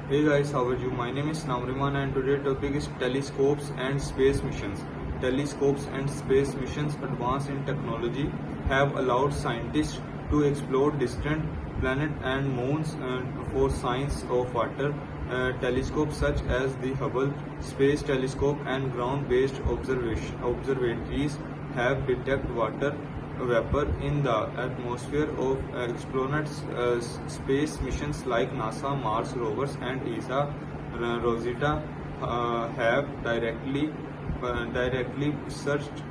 Hey guys, how are you? My name is Namriman and today's topic is telescopes and space missions. Telescopes and space missions advanced in technology have allowed scientists to explore distant planets and moons for signs of water. Telescopes such as the Hubble Space Telescope and ground-based observatories have detected water vapor in the atmosphere of exoplanets. Space missions like NASA Mars rovers and ESA Rosetta have directly searched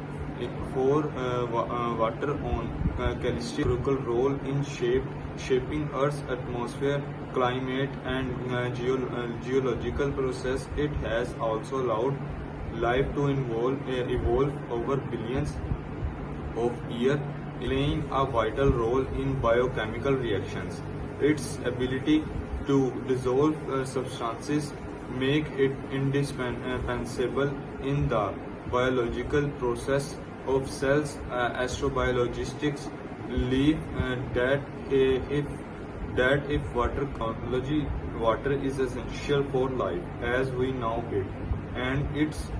for water on celestial critical role in shaping Earth's atmosphere, climate, and geological process. It has also allowed life to evolve over billions of years, playing a vital role in biochemical reactions. Its ability to dissolve substances make it indispensable in the biological process of cells. Astrobiologists believe that if water is essential for life as we know it, and it's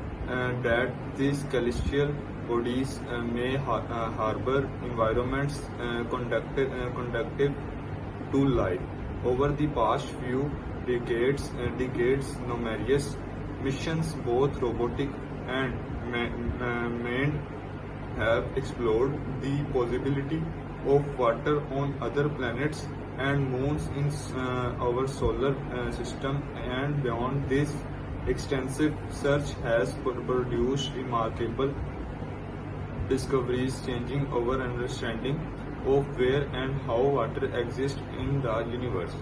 that these celestial bodies may harbor environments conducive to life. Over the past few decades, numerous missions, both robotic and manned, have explored the possibility of water on other planets and moons in our solar system and beyond. This extensive search has produced remarkable discoveries, changing our understanding of where and how water exists in the universe.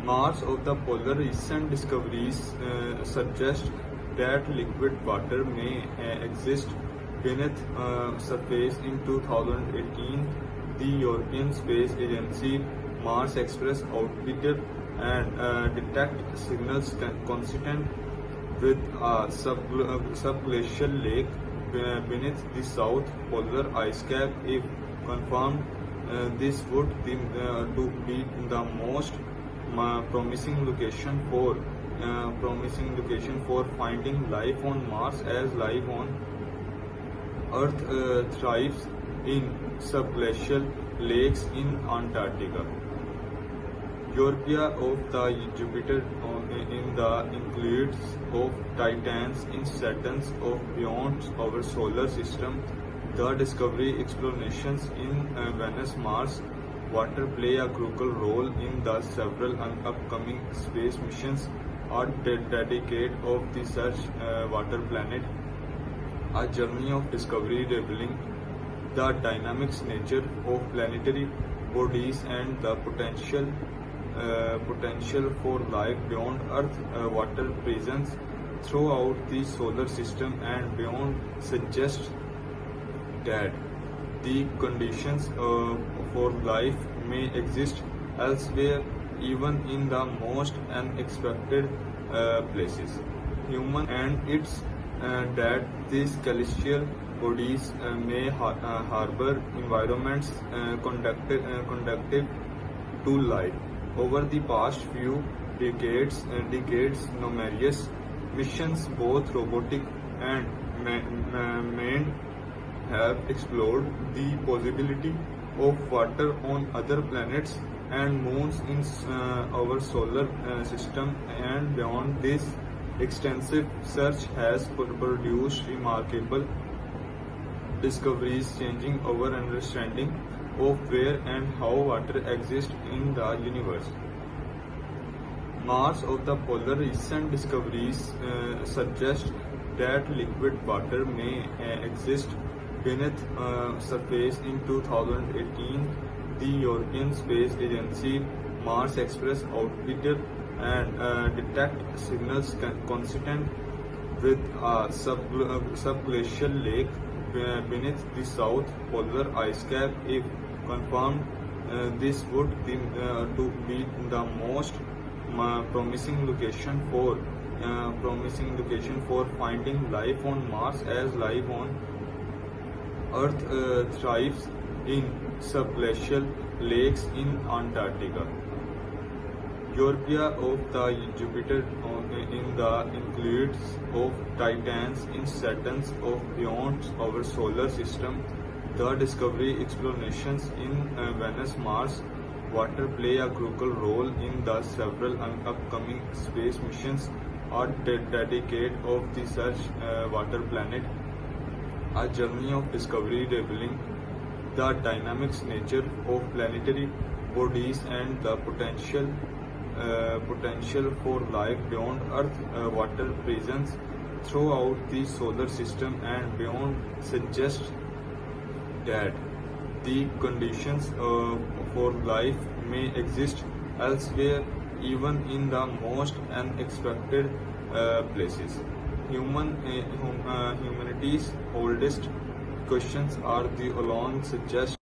Mars of the polar. Recent discoveries suggest that liquid water may exist beneath surface. In 2018, the European Space Agency Mars Express orbiter and detect signals consistent with a subglacial lake beneath the south polar ice cap. If confirmed, this would to be the most promising location for finding life on Mars, as life on Earth thrives in subglacial lakes in Antarctica. Europa of the Jupiter in the includes of Titans in Saturns of beyond our solar system. The discovery explorations in Venus, Mars, water play a crucial role in the several upcoming space missions are dedicated of the search water planet, a journey of discovery revealing the dynamic nature of planetary bodies and the potential for life beyond Earth. Water presence throughout the solar system and beyond suggests that the conditions for life may exist elsewhere, even in the most unexpected places. Human and it's that these celestial bodies may harbor environments conducive to life. Over the past few decades, numerous missions, both robotic and manned, have explored the possibility of water on other planets and moons in our solar system and beyond. This extensive search has produced remarkable discoveries, changing our understanding of where and how water exists in the universe. Mars of the polar. Recent discoveries suggest that liquid water may exist beneath surface. In 2018, the European Space Agency Mars Express orbiter and detect signals consistent with a subglacial lake beneath the south polar ice cap. If confirmed, this would to be the most promising location for finding life on Mars, as life on Earth thrives in subglacial lakes in Antarctica. Europa of the Jupiter in the includes of Titans in Saturns of beyond our solar system. The discovery explorations in Venus, Mars, water play a crucial role in the several upcoming space missions are dedicated of the search water planet. A journey of discovery revealing the dynamic nature of planetary bodies and the potential for life beyond Earth. Water presence throughout the solar system and beyond suggests that the conditions for life may exist elsewhere, even in the most unexpected places. Humanity's oldest questions are the alone suggest